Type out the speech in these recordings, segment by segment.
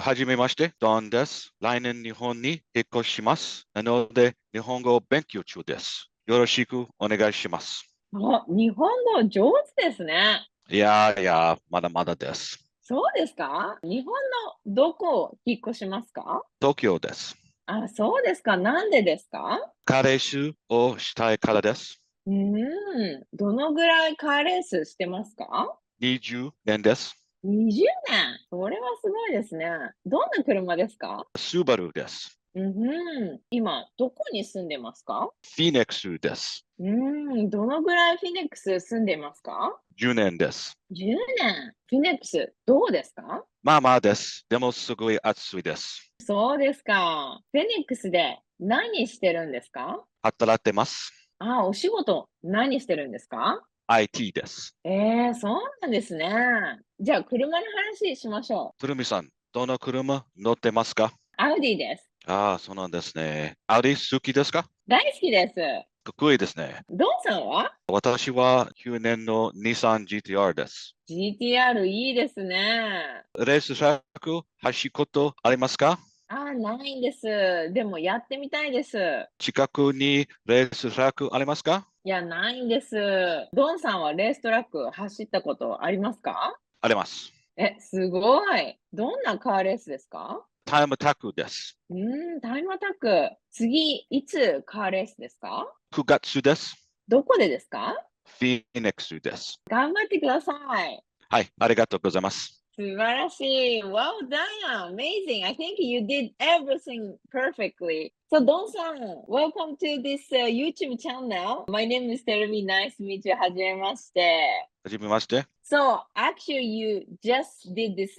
はじめまして、ドンです。来年日本に引っ越します。なので、日本語を勉強中です。よろしくお願いします。あ、日本語上手ですね。いやいや、まだまだです。そうですか？日本のどこを引っ越しますか？東京です。あ、そうですか。なんでですか？彼氏をしたいからです。どのぐらいカーレースしてますか20年です。？20年。それはすごいですね。どんな車ですか？スバルです。今、どこに住んでますか？フィニックスです。どのぐらいフィニックス住んでますか？ 10年です。10 年。フィニックス、どうですか？まあまあです。でもすごい暑いです。そうですか。フェニックスで何してるんですか？働いてます。ああ、お仕事何してるんですか？IT です。そうなんですね。じゃあ、車の話しましょう。鶴見さん、どの車乗ってますか？アウディです。ああ、そうなんですね。アウディ好きですか？大好きです。かっこいいですね。ドンさんは？ 私は9年の日産 GTR です。GTR いいですね。レーストラック走ることありますか？ああ、ないんです。でもやってみたいです。近くにレーストラックありますか？いや、ないんです。ドンさんはレーストラック走ったことありますか？あります。すごい。どんなカーレースですか？タイムタックです。タイムアタック。次、いつカーレースですか？9月です。どこでですか？フィニックスです。頑張ってください。はい、ありがとうございます。素晴らしい。Well done. Amazing. I think you did everything perfectly. So, Don-san, welcome to this YouTube channel. My name is Terumi. Nice to meet you. はじめまして。はじめまして。So actually, you just did this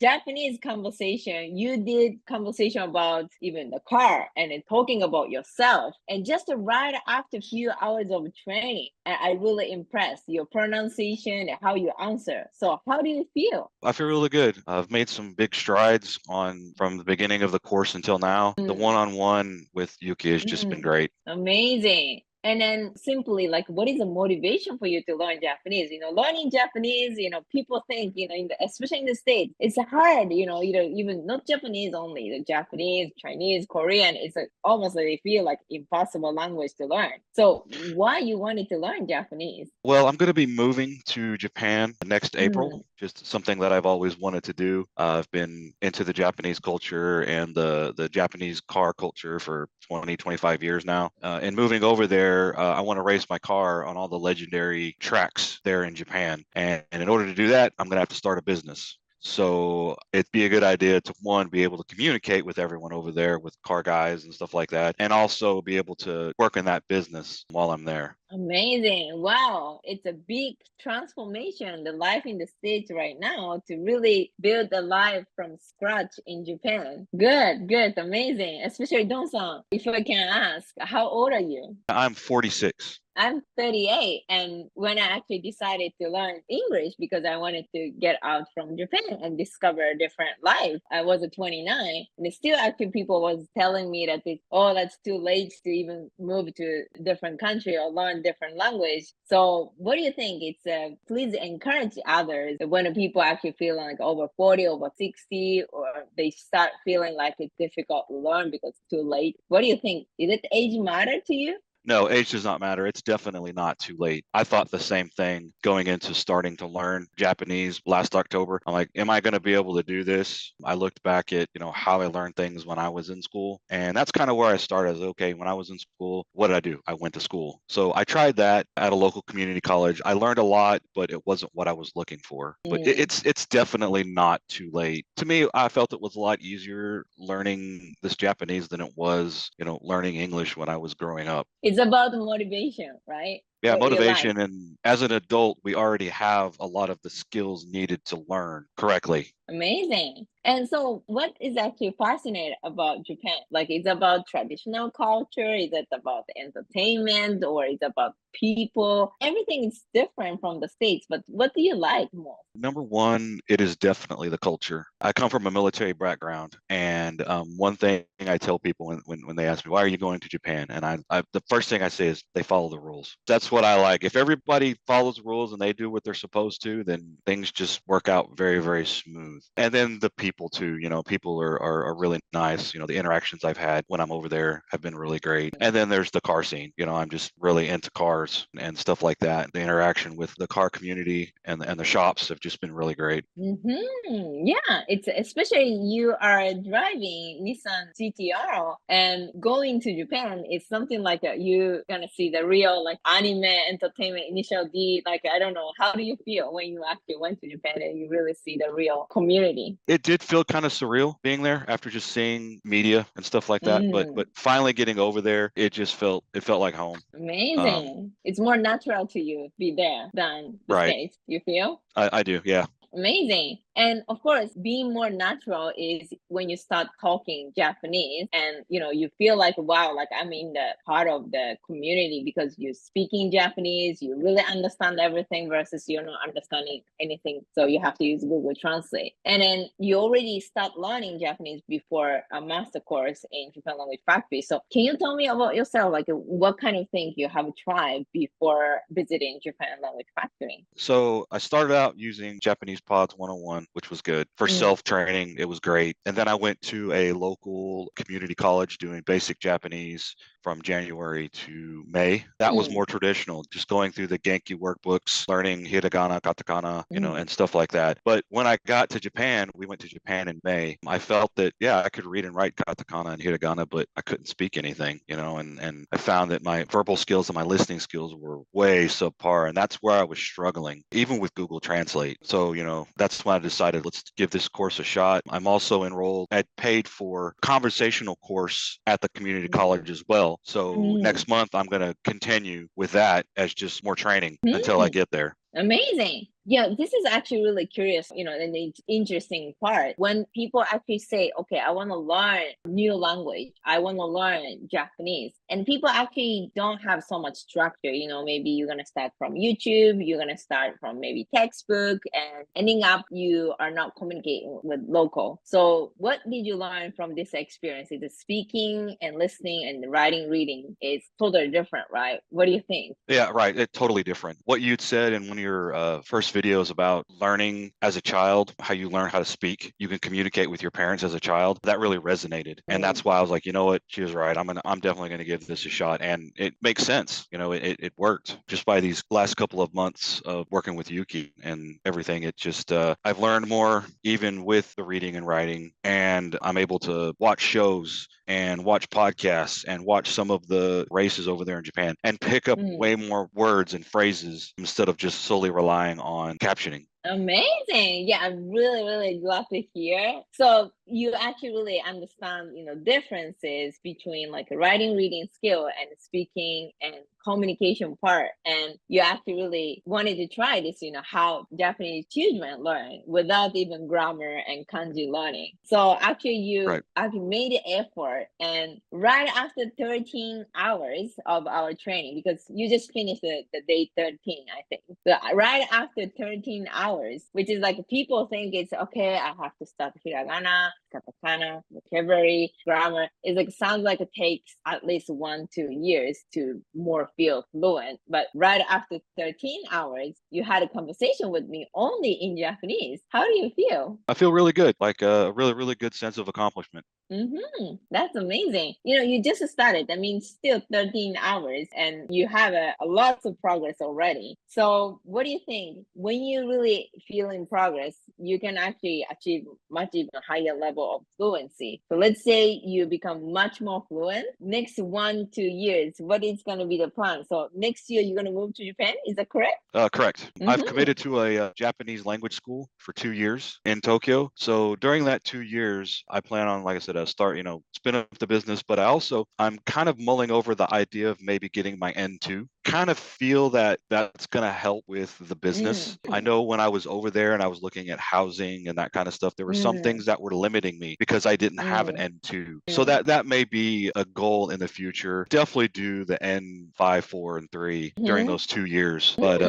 Japanese conversation. You did conversation about even the car and then talking about yourself. And just right after a few hours of training, and I really impressed your pronunciation and how you answer. So how do you feel? I feel really good. I've made some big strides on from the beginning of the course until now. The one-on-one with Yuki has just been Mm, great. amazing. And then simply like, what is the motivation for you to learn Japanese? Learning Japanese, people think, especially in the States, it's hard, even not Japanese only, the Japanese, Chinese, Korean, it's almost like they feel like impossible language to learn. So why you wanted to learn Japanese? Well, I'm going to be moving to Japan next Mm, April. Just something that I've always wanted to do. I've been into the Japanese culture and the Japanese car culture for 20, 25 years now. And moving over there, I want to race my car on all the legendary tracks there in Japan. And in order to do that, I'm going to have to start a business. So it'd be a good idea to one, be able to communicate with everyone over there with car guys and stuff like that, and also be able to work in that business while I'm there. amazing. Wow. It's a big transformation, the life in the States right now to really build a life from scratch in Japan. Good, good, amazing. Especially Don-san, if I can ask, how old are you? I'm 46. I'm 38, and when I actually decided to learn English because I wanted to get out from Japan and discover a different life, I was 29, and still actually people was telling me that that's too late to even move to a different country or learn different language. So, what do you think? It's please encourage others when people actually feel like over 40, over 60, or they start feeling like it's difficult to learn because it's too late. What do you think? Is it age matter to you? No, age does not matter. It's definitely not too late. I thought the same thing going into starting to learn Japanese last October. I'm like, am I going to be able to do this? I looked back at, how I learned things when I was in school. And that's kind of where I started. Okay, when I was in school, what did I do? I went to school. So I tried that at a local community college. I learned a lot, but it wasn't what I was looking for. But Mm. it's definitely not too late. To me, I felt it was a lot easier learning this Japanese than it was, learning English when I was growing up. It's about motivation, right? Yeah, What you like. motivation. And as an adult, we already have a lot of the skills needed to learn correctly. Amazing. And so, what is actually fascinating about Japan? Like, it's about traditional culture, is it about entertainment, or is it about people? Everything is different from the States, but what do you like more? Number one, it is definitely the culture. I come from a military background, and one thing I tell people when they ask me, why are you going to Japan? And the first thing I say is they follow the rules. That's what I like. If everybody follows the rules and they do what they're supposed to, then things just work out very, very smooth. And then the people too, people are really nice. The interactions I've had when I'm over there have been really great. And then there's the car scene. I'm just really into cars and stuff like that. The interaction with the car community and the shops have just been really great. Yeah, it's especially you are driving Nissan GTR and going to Japan. It's something like you're gonna see the real like anime entertainment initial D. Like I don't know, how do you feel when you actually went to Japan and you really see the real community? It did feel kind of surreal being there after just seeing media and stuff like that. But finally getting over there, it felt like home. Amazing. It's more natural to you be there than the Right. States, you feel? I do, yeah. Amazing. And of course, being more natural is when you start talking Japanese and you feel like, wow, like I'm in the part of the community because you're speaking Japanese, you really understand everything versus you're not understanding anything. So you have to use Google Translate. And then you already start learning Japanese before a master course in Japan Language Factory. So can you tell me about yourself? Like what kind of things you have tried before visiting Japan Language Factory? So I started out using Japanese Pods 101, which was good. For self-training, it was great. And then I went to a local community college doing basic Japanese from January to May. That was more traditional, just going through the Genki workbooks, learning hiragana, katakana, and stuff like that. But when I got to Japan, we went to Japan in May. I felt that, yeah, I could read and write katakana and hiragana, but I couldn't speak anything, and I found that my verbal skills and my listening skills were way subpar. And that's where I was struggling, even with Google Translate. So, that's when I decided, let's give this course a shot. I'm also enrolled, I paid for conversational course at the community college as well. So next month, I'm going to continue with that as just more training until I get there. Amazing. Yeah, this is actually really curious, and the interesting part. When people actually say, okay, I want to learn new language, I want to learn Japanese, and people actually don't have so much structure, maybe you're going to start from YouTube, you're going to start from maybe textbook, and ending up you are not communicating with local. So what did you learn from this experience? Is it speaking and listening and writing, reading is totally different, right? What do you think? Yeah, right. It's totally different. What you'd said in one of your first videos about learning as a child, how you learn how to speak, you can communicate with your parents as a child. That really resonated, and that's why I was like, you know what, she was right. I'm definitely going to give this a shot, and it makes sense. It worked just by these last couple of months of working with Yuki and everything. It just I've learned more even with the reading and writing, and I'm able to watch shows and watch podcasts and watch some of the races over there in Japan and pick up way more words and phrases instead of just solely relying on captioning. Amazing. Yeah, I'm really, really glad to hear. So you actually really understand, differences between like a writing, reading skill and speaking and communication part. And you actually really wanted to try this, how Japanese children learn without even grammar and kanji learning. So actually you actually made the effort, and right after 13 hours of our training, because you just finished the day 13, I think. So right after 13 hours, which is like people think it's okay, I have to start hiragana, katakana, vocabulary, grammar. It's like sounds like it takes at least 1-2 years to more feel fluent. But right after 13 hours, you had a conversation with me only in Japanese. How do you feel? I feel really good, like a really, really good sense of accomplishment. That's amazing. You just started. I mean, still 13 hours and you have a lot of progress already. So what do you think? When you really feel in progress, you can actually achieve much even higher level of fluency. So let's say you become much more fluent. Next 1-2 years, what is going to be the plan? So next year you're going to move to Japan. Is that correct? Correct. I've committed to a Japanese language school for 2 years in Tokyo. So during that 2 years, I plan on, like I said, start, spin up the business. But I'm kind of mulling over the idea of maybe getting my N2. Kind of feel that that's going to help with the business. I know when I was over there and I was looking at housing and that kind of stuff, there were some things that were limiting me because I didn't have an N2. So that may be a goal in the future. Definitely do the N5, 4, and 3 during those 2 years. But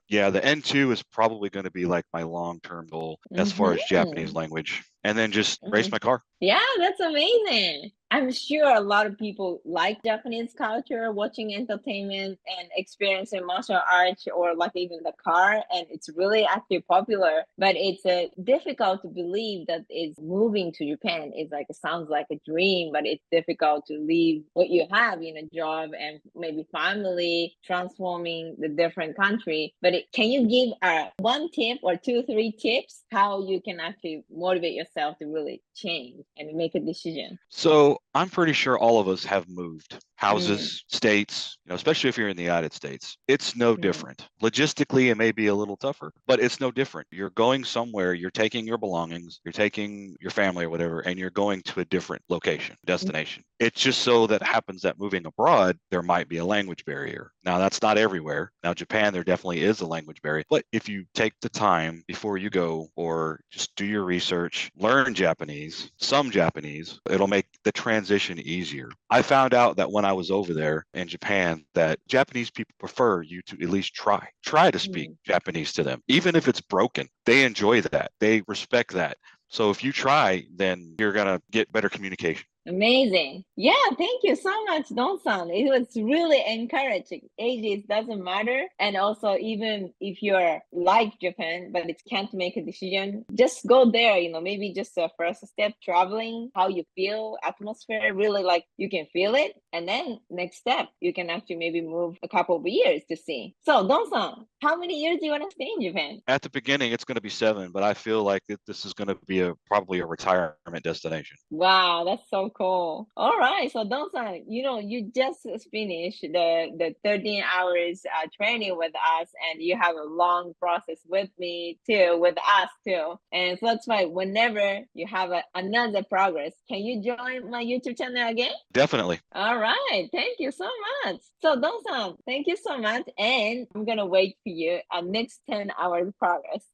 yeah, the N2 is probably going to be like my long-term goal as far as Japanese language. And then just race my car. Yeah, that's amazing. I'm sure a lot of people like Japanese culture, watching entertainment and experiencing martial arts or like even the car, and it's really actually popular. But it's difficult to believe that it's moving to Japan. It's like it sounds like a dream, but it's difficult to leave what you have in a job and maybe family, transforming the different country. But can you give one tip or two, three tips how you can actually motivate yourself to really change and make a decision? So I'm pretty sure all of us have moved Mm, houses, states, especially if you're in the United States. It's no mm, different. Logistically, it may be a little tougher, but it's no different. You're going somewhere, you're taking your belongings, you're taking your family or whatever, and you're going to a different location, mm, destination. It's just so that happens that moving abroad, there might be a language barrier. Now, that's not everywhere. Now, Japan, there definitely is a language barrier. But if you take the time before you go or just do your research, learn Japanese, some Japanese, it'll make the transition easier. I found out that when I was over there in Japan, that Japanese people prefer you to at least try to speak mm. Japanese to them, even if it's broken. They enjoy that. They respect that. So if you try, then you're going to get better communication. Amazing. Yeah, thank you so much, Don-san. It was really encouraging. Ages doesn't matter. And also, even if you're like Japan, but it can't make a decision, just go there, maybe just a first step traveling, how you feel, atmosphere, really like you can feel it. And then next step, you can actually maybe move a couple of years to see. So, Don-san, how many years do you want to stay in Japan? At the beginning, it's going to be 7, but I feel like this is going to be probably a retirement destination. Wow, that's so cool. All right, so Don-san, you just finished the 13 hours training with us, and you have a long process with me too, with us too. And so that's why whenever you have another progress, can you join my YouTube channel again? Definitely. All right, thank you so much. So Don-san, thank you so much, and I'm gonna wait for you next 10 hours progress.